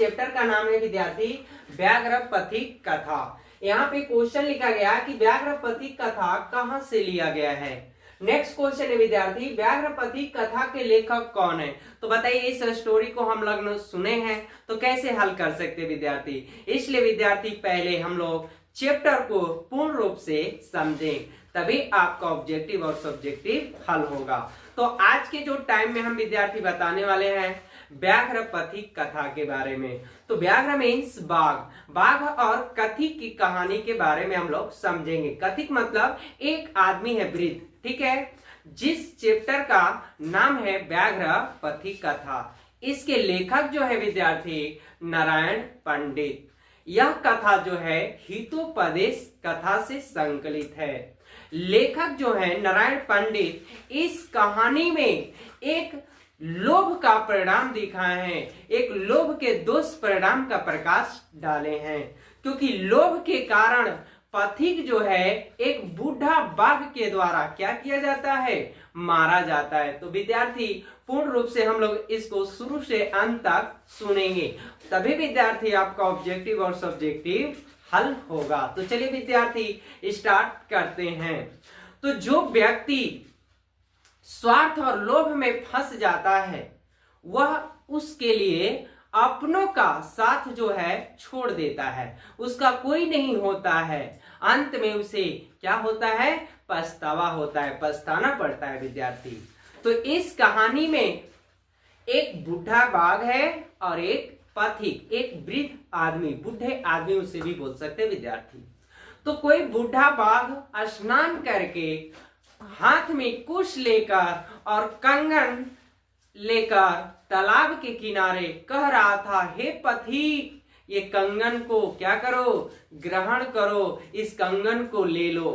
Chapter का नाम है विद्यार्थी व्याघ्र पथिक कथा। यहाँ पे क्वेश्चन लिखा गया कि व्याघ्र पथिक कथा कहाँ से लिया गया है। नेक्स्ट क्वेश्चन है विद्यार्थी व्याघ्र पथिक कथा के लेखक कौन है। तो बताइए इस स्टोरी को हम लोग सुने हैं तो कैसे हल कर सकते विद्यार्थी। इसलिए विद्यार्थी पहले हम लोग चैप्टर को पूर्ण रूप से समझें, तभी आपका ऑब्जेक्टिव और सब्जेक्टिव हल होगा। तो आज के जो टाइम में हम विद्यार्थी बताने वाले हैं व्याघ्र पथिक कथा के बारे में। तो व्याघ्र मीन्स बाघ, बाघ और कथिक की कहानी के बारे में हम लोग समझेंगे। कथिक मतलब एक आदमी है, वृद्ध, ठीक है। जिस चैप्टर का नाम है व्याघ्र पथिक कथा, इसके लेखक जो है विद्यार्थी नारायण पंडित। यह कथा जो है हितोपदेश कथा से संकलित है। लेखक जो है नारायण पंडित इस कहानी में एक लोभ का परिणाम दिखाए हैं, एक लोभ के दुष्परिणाम का प्रकाश डाले हैं। क्योंकि लोभ के कारण पथिक जो है एक बूढ़ा बाघ के द्वारा क्या किया जाता है, मारा जाता है। तो विद्यार्थी पूर्ण रूप से हम लोग इसको शुरू से अंत तक सुनेंगे, तभी विद्यार्थी आपका ऑब्जेक्टिव और सब्जेक्टिव हल होगा। तो चलिए विद्यार्थी स्टार्ट करते हैं। तो जो व्यक्ति स्वार्थ और लोभ में फंस जाता है वह उसके लिए अपनों का साथ जो है छोड़ देता है, उसका कोई नहीं होता है। अंत में उसे क्या होता है, पछतावा होता है, पछताना पड़ता है विद्यार्थी। तो इस कहानी में एक बूढ़ा बाघ है और एक पथिक, एक वृद्ध आदमी, बूढ़े आदमी उसे भी बोल सकते हैं विद्यार्थी। तो कोई बूढ़ा बाघ स्नान करके हाथ में कुश लेकर और कंगन लेकर तालाब के किनारे कह रहा था, हे पथिक, ये कंगन को क्या करो, ग्रहण करो, इस कंगन को ले लो।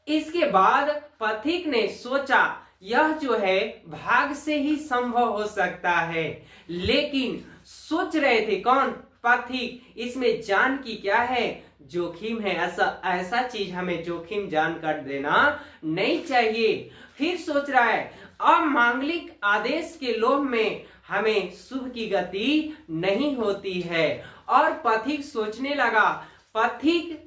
इसके बाद पथिक ने सोचा यह जो है भाग से ही संभव हो सकता है, लेकिन सोच रहे थे कौन, पथिक, इसमें जान की क्या है, जोखिम है, ऐसा चीज हमें जोखिम जान कर देना नहीं चाहिए। फिर सोच रहा है अमांगलिक आदेश के लोभ में हमें शुभ की गति नहीं होती है। और पथिक सोचने लगा, पथिक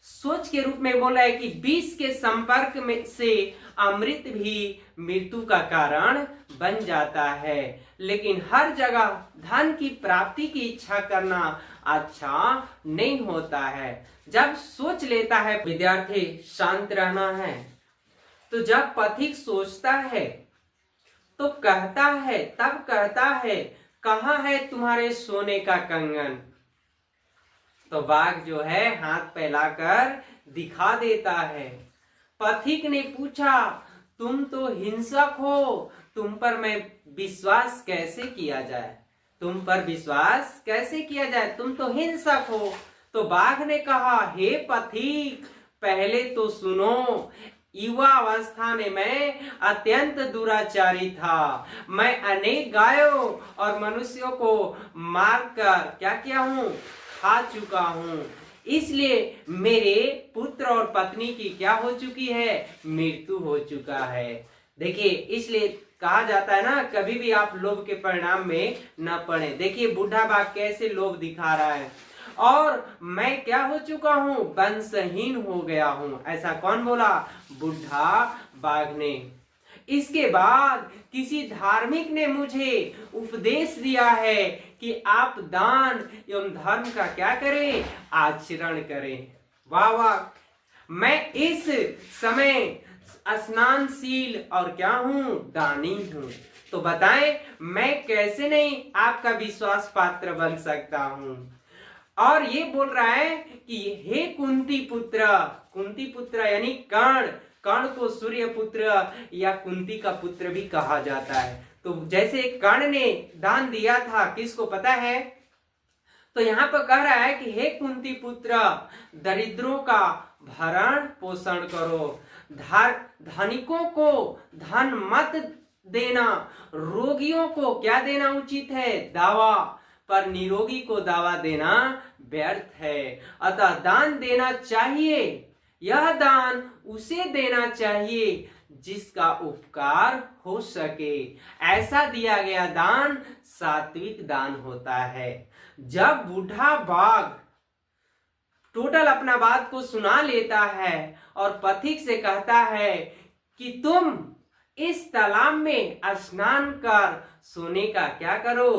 सोच के रूप में बोला है कि विष के संपर्क में से अमृत भी मृत्यु का कारण बन जाता है, लेकिन हर जगह धन की प्राप्ति की इच्छा करना अच्छा नहीं होता है। जब सोच लेता है विद्यार्थी शांत रहना है, तो जब पथिक सोचता है तो कहता है, तब कहता है, कहाँ है तुम्हारे सोने का कंगन। तो बाघ जो है हाथ फैलाकर दिखा देता है। पथिक ने पूछा, तुम तो हिंसक हो, तुम पर मैं विश्वास कैसे किया जाए, तुम पर विश्वास कैसे किया जाए, तुम तो हिंसक हो। तो बाघ ने कहा, हे पथिक, पहले तो सुनो, युवा अवस्था में मैं अत्यंत दुराचारी था। मैं अनेक गायों और मनुष्यों को मारकर क्या किया हूँ, खा चुका हूँ। इसलिए मेरे पुत्र और पत्नी की क्या हो चुकी है, मृत्यु हो चुका है। देखिए इसलिए कहा जाता है ना, कभी भी आप लोभ के परिणाम में न पड़े। देखिए बूढ़ा बाघ कैसे लोभ दिखा रहा है, और मैं क्या हो चुका हूँ, वंशहीन हो गया हूँ। ऐसा कौन बोला, बूढ़ा बाघ ने। इसके बाद किसी धार्मिक ने मुझे उपदेश दिया है कि आप दान एवं धर्म का क्या करें, आचरण करें। वाह वाह, मैं इस समय स्नानशील और क्या हूँ, दानी हूँ। तो बताएं मैं कैसे नहीं आपका विश्वास पात्र बन सकता हूँ। और ये बोल रहा है कि हे कुंती पुत्र, कुंती पुत्र यानी कर्ण, कर्ण को सूर्य पुत्र या कुंती का पुत्र भी कहा जाता है। तो जैसे कर्ण ने दान दिया था, किसको पता है, तो यहाँ पर कह रहा है कि हे कुंती पुत्र, दरिद्रों का भरण पोषण करो, धनिकों को धन मत देना, रोगियों को क्या देना उचित है, दवा, पर निरोगी को दवा देना व्यर्थ है। अतः दान देना चाहिए, यह दान उसे देना चाहिए जिसका उपकार हो सके। ऐसा दिया गया दान सात्विक दान होता है। जब बूढ़ा बाघ टोटल अपना बात को सुना लेता है और पथिक से कहता है कि तुम इस तालाब में स्नान कर सोने का क्या करो,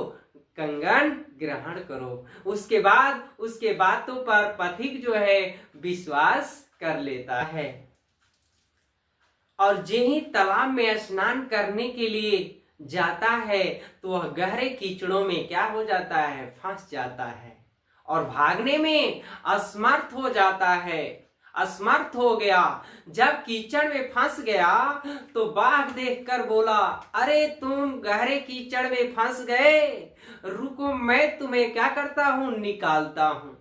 कंगन ग्रहण करो। उसके बाद उसके बातों पर पथिक जो है विश्वास कर लेता है और जे ही तालाब में स्नान करने के लिए जाता है तो वह गहरे कीचड़ों में क्या हो जाता है, फंस जाता है और भागने में असमर्थ हो जाता है, असमर्थ हो गया। जब कीचड़ में फंस गया तो बाघ देखकर बोला, अरे तुम गहरे कीचड़ में फंस गए, रुको मैं तुम्हें क्या करता हूं, निकालता हूं।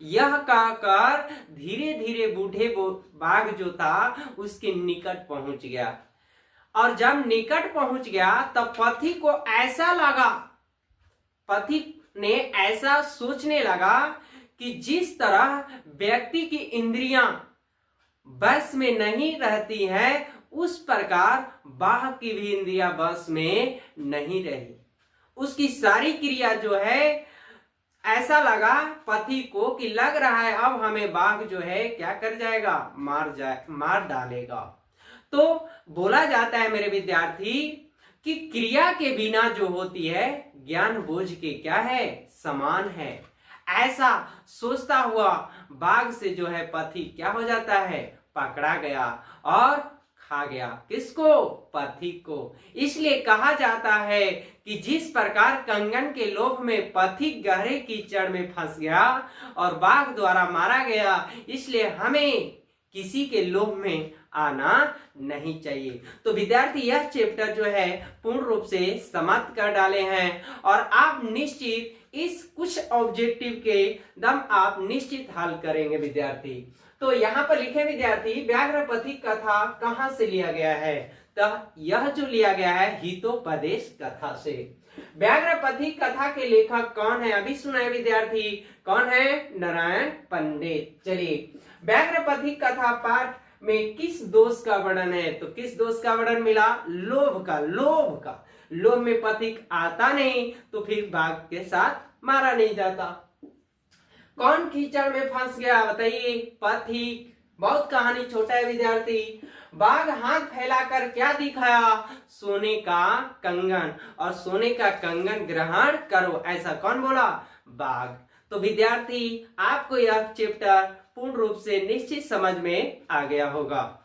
यह कहकर धीरे धीरे बूढ़े बाघ जो था उसके निकट पहुंच गया और जब निकट पहुंच गया तब पथिक को ऐसा लगा, पथिक ने ऐसा सोचने लगा कि जिस तरह व्यक्ति की इंद्रियां बस में नहीं रहती हैं, उस प्रकार बाघ की भी इंद्रियां बस में नहीं रही। उसकी सारी क्रिया जो है, ऐसा लगा पथिक को कि लग रहा है अब हमें बाघ जो है क्या कर जाएगा, मार डालेगा। तो बोला जाता है मेरे विद्यार्थी कि क्रिया के बिना जो होती है ज्ञान बोझ के क्या है, समान है। ऐसा सोचता हुआ बाघ से जो है पथिक क्या हो जाता है, पकड़ा गया और खा गया। किसको, पथिक को। इसलिए कहा जाता है कि जिस प्रकार कंगन के लोभ में पथिक गहरे कीचड़ में फंस गया और बाघ द्वारा मारा गया, इसलिए हमें किसी के लोभ में आना नहीं चाहिए। तो विद्यार्थी यह चैप्टर जो है पूर्ण रूप से समाप्त कर डाले हैं और आप निश्चित इस कुछ ऑब्जेक्टिव के दम आप निश्चित हल करेंगे विद्यार्थी। तो यहाँ पर लिखे विद्यार्थी, व्याघ्र पथिक कथा कहाँ से लिया गया है, तो यह जो लिया गया है हितोपदेश कथा से। व्याघ्र पथिक कथा के लेखक कौन है, अभी सुनाए विद्यार्थी, कौन है, नारायण पंडित। चलिए, व्याघ्र पथिक कथा पाठ में किस दोष का वर्णन है, तो किस दोष का वर्णन मिला, लोभ का। लोभ में पथिक आता नहीं तो फिर बाघ के साथ मारा नहीं जाता। कौन कीचड़ में फंस गया, बताइए, पथिक। बहुत कहानी छोटा है विद्यार्थी। बाघ हाथ फैलाकर क्या दिखाया, सोने का कंगन, और सोने का कंगन ग्रहण करो, ऐसा कौन बोला, बाघ। तो विद्यार्थी आपको यह चैप्टर पूर्ण रूप से निश्चित समझ में आ गया होगा।